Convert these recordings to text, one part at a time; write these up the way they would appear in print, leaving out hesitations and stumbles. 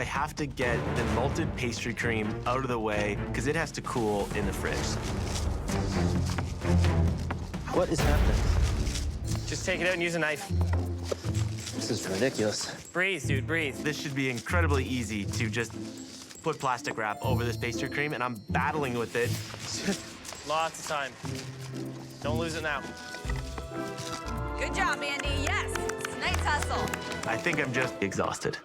I have to get the malted pastry cream out of the way because it has to cool in the fridge. What is happening? Just take it out and use a knife. This is ridiculous. Breathe, dude, breathe. This should be incredibly easy to just put plastic wrap over this pastry cream, and I'm battling with it. Lots of time. Don't lose it now. Good job, Andy. Yes. Nice hustle. I think I'm just exhausted.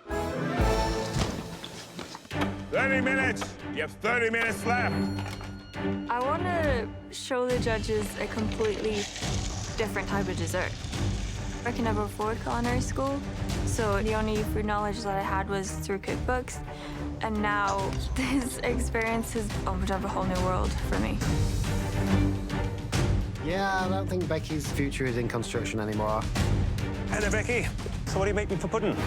30 minutes. You have 30 minutes left. I want to show the judges a completely different type of dessert. I can never afford culinary school, so the only food knowledge that I had was through cookbooks. And now this experience has opened up a whole new world for me. Yeah, I don't think Becky's future is in construction anymore. Hello, Becky. So what are you making for pudding?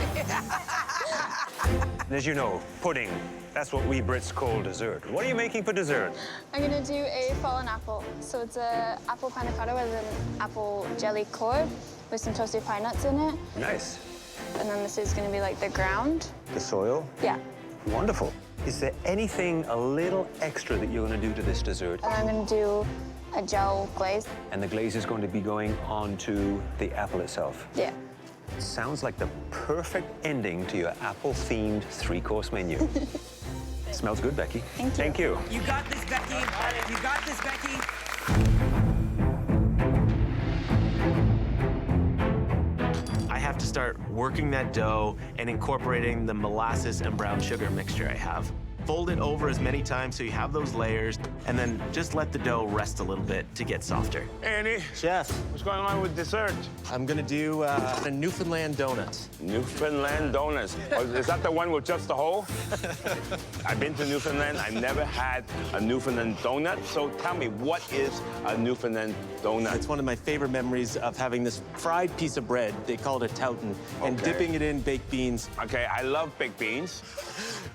As you know, pudding, that's what we Brits call dessert. What are you making for dessert? I'm gonna do a fallen apple. So it's a apple panna cotta with an apple jelly core with some toasted pine nuts in it. Nice. And then this is gonna be like the ground. The soil? Yeah. Wonderful. Is there anything a little extra that you're going to do to this dessert? And I'm gonna do a gel glaze. And the glaze is going to be going onto the apple itself. Yeah. Sounds like the perfect ending to your apple-themed three-course menu. Smells good, Becky. Thank you. You got this, Becky. You got this, Becky. I have to start working that dough and incorporating the molasses and brown sugar mixture I have. Fold it over as many times so you have those layers, and then just let the dough rest a little bit to get softer. Andy, Chef, what's going on with dessert? I'm gonna do a Newfoundland donut. Newfoundland donuts. Oh, is that the one with just the hole? I've been to Newfoundland. I never had a Newfoundland donut. So tell me, what is a Newfoundland donut? It's one of my favorite memories of having this fried piece of bread, they call it a tautin, and Okay. dipping it in baked beans. Okay, I love baked beans.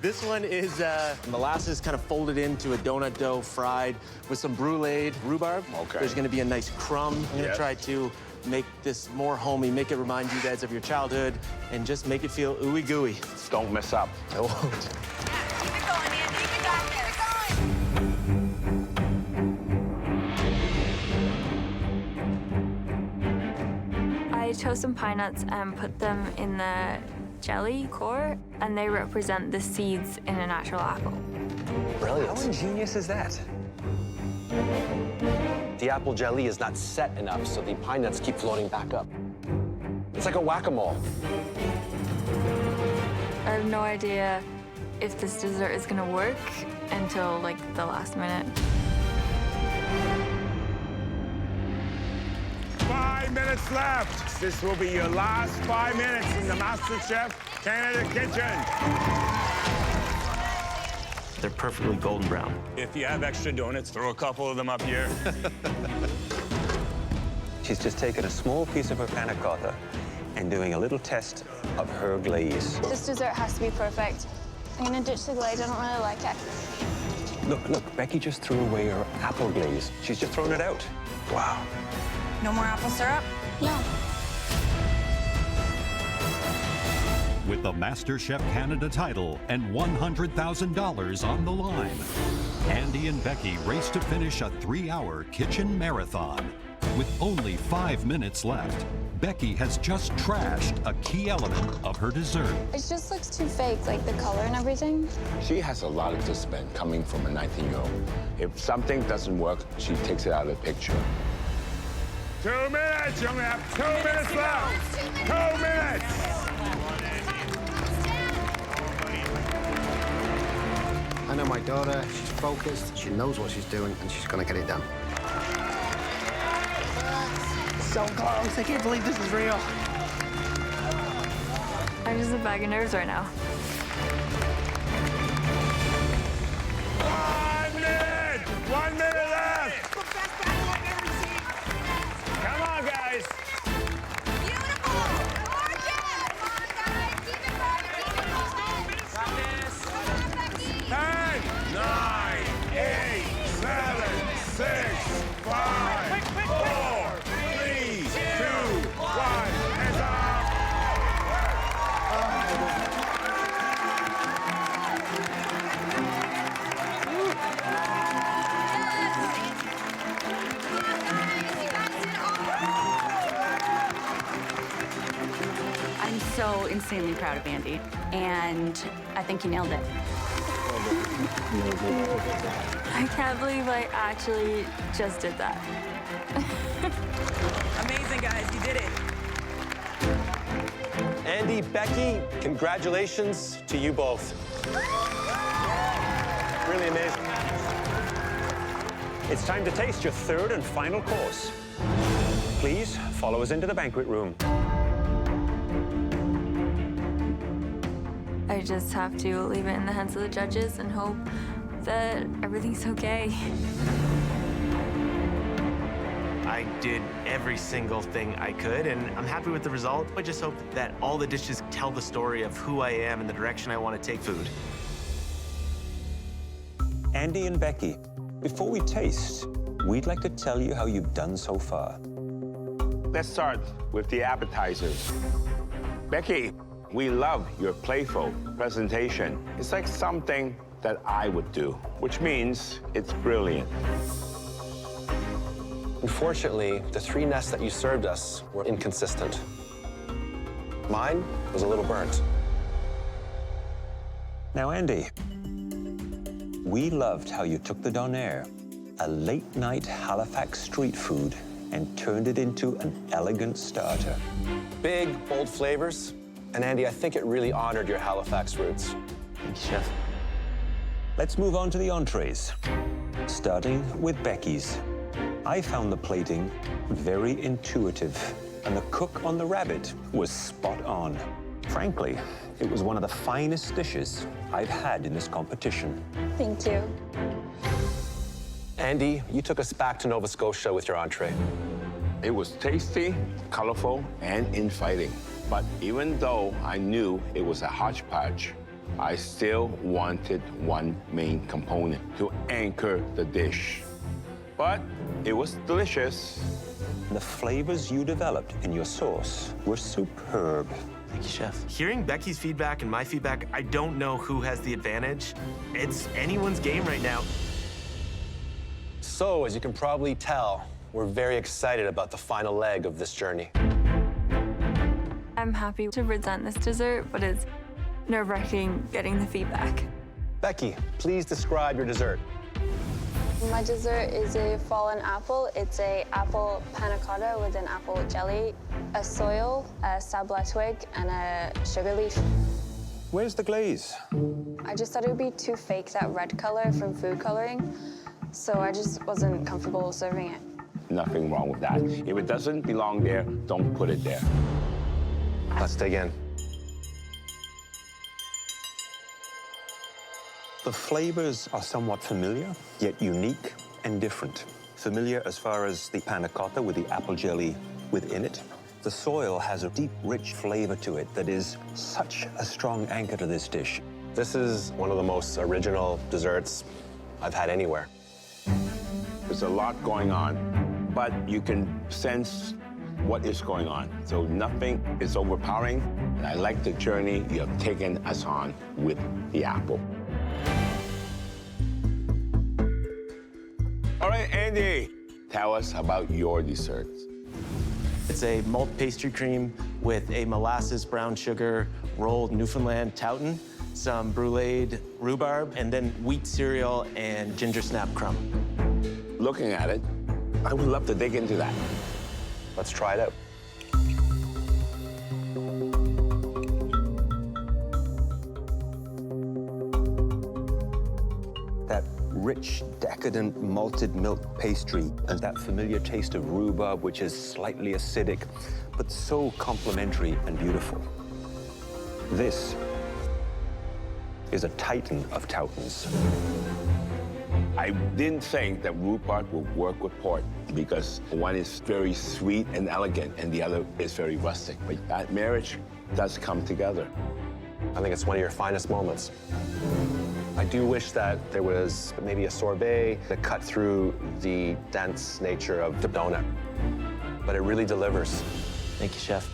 This one is molasses kind of folded into a donut dough, fried with some bruleed rhubarb. Okay. There's gonna be a nice crumb. I'm gonna Yes. try to make this more homey, make it remind you guys of your childhood, and just make it feel ooey gooey. Don't mess up. I won't. Yeah, keep it going, Andy. You got this. I chose some pine nuts and put them in the jelly core, and they represent the seeds in a natural apple. How ingenious is that? The apple jelly is not set enough, so the pine nuts keep floating back up. It's like a whack-a-mole. I have no idea if this dessert is gonna work until like the last minute. 5 minutes left. This will be your last 5 minutes in the MasterChef Canada kitchen. They're perfectly golden brown. If you have extra donuts, throw a couple of them up here. She's just taken a small piece of her panna cotta and doing a little test of her glaze. This dessert has to be perfect. I'm gonna ditch the glaze. I don't really like it. Look, Becky just threw away her apple glaze. She's just thrown it out. Wow. No more apple syrup? No. With the MasterChef Canada title and $100,000 on the line, Andy and Becky race to finish a 3-hour kitchen marathon. With only 5 minutes left, Becky has just trashed a key element of her dessert. It just looks too fake, like the color and everything. She has a lot to spend coming from a 19-year-old. If something doesn't work, she takes it out of the picture. 2 minutes! You only have 2 minutes left! 2 minutes! I know my daughter, she's focused, she knows what she's doing, and she's gonna get it done. So close. I can't believe this is real. I'm just a bag of nerves right now. 1 minute! 1 minute left! The best battle I've ever seen. Come on, guys! Beautiful. Gorgeous. Come on, guys. Keep it going. Keep it going. Come on, Becky. 10, 9, 8, 7, 6, 5, 4, 3, 2, 1, hands up! I'm so insanely proud of Andy, and I think he nailed it. I can't believe I actually just did that. Amazing, guys. You did it. Andy, Becky, congratulations to you both. Really amazing. It's time to taste your third and final course. Please follow us into the banquet room. I just have to leave it in the hands of the judges and hope that everything's okay. I did every single thing I could, and I'm happy with the result. I just hope that all the dishes tell the story of who I am and the direction I want to take food. Andy and Becky, before we taste, we'd like to tell you how you've done so far. Let's start with the appetizers. Becky, we love your playful presentation. It's like something that I would do, which means it's brilliant. Unfortunately, the 3 nests that you served us were inconsistent. Mine was a little burnt. Now, Andy, we loved how you took the donair, a late-night Halifax street food, and turned it into an elegant starter. Big, bold flavors. And Andy, I think it really honored your Halifax roots. Thank you, Chef. Let's move on to the entrees, starting with Becky's. I found the plating very intuitive, and the cook on the rabbit was spot on. Frankly, it was one of the finest dishes I've had in this competition. Thank you. Andy, you took us back to Nova Scotia with your entree. It was tasty, colorful, and inviting. But even though I knew it was a hodgepodge, I still wanted one main component to anchor the dish. But it was delicious. The flavors you developed in your sauce were superb. Thank you, Chef. Hearing Becky's feedback and my feedback, I don't know who has the advantage. It's anyone's game right now. So, as you can probably tell, we're very excited about the final leg of this journey. I'm happy to present this dessert, but it's nerve-wracking getting the feedback. Becky, please describe your dessert. My dessert is a fallen apple. It's a apple panna cotta with an apple jelly, a soil, a sabla twig, and a sugar leaf. Where's the glaze? I just thought it would be too fake, that red color from food coloring, so I just wasn't comfortable serving it. Nothing wrong with that. If it doesn't belong there, don't put it there. Let's dig in. The flavors are somewhat familiar, yet unique and different. Familiar as far as the panna cotta with the apple jelly within it. The soil has a deep, rich flavor to it that is such a strong anchor to this dish. This is one of the most original desserts I've had anywhere. There's a lot going on, but you can sense what is going on. So nothing is overpowering, and I like the journey you have taken us on with the apple. All right, Andy, tell us about your desserts. It's a malt pastry cream with a molasses brown sugar rolled Newfoundland Towton, some bruleed rhubarb, and then wheat cereal and ginger snap crumb. Looking at it, I would love to dig into that. Let's try it out. That rich, decadent malted milk pastry and that familiar taste of rhubarb, which is slightly acidic, but so complementary and beautiful. This is a titan of Towtons. I didn't think that rhubarb would work with pork because one is very sweet and elegant and the other is very rustic. But that marriage does come together. I think it's one of your finest moments. I do wish that there was maybe a sorbet that cut through the dense nature of the donut, but it really delivers. Thank you, Chef.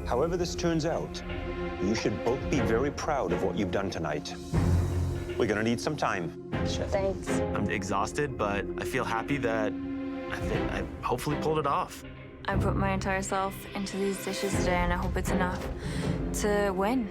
However this turns out, you should both be very proud of what you've done tonight. We're gonna need some time. Chef. Thanks. I'm exhausted, but I feel happy that I hopefully pulled it off. I put my entire self into these dishes today, and I hope it's enough to win.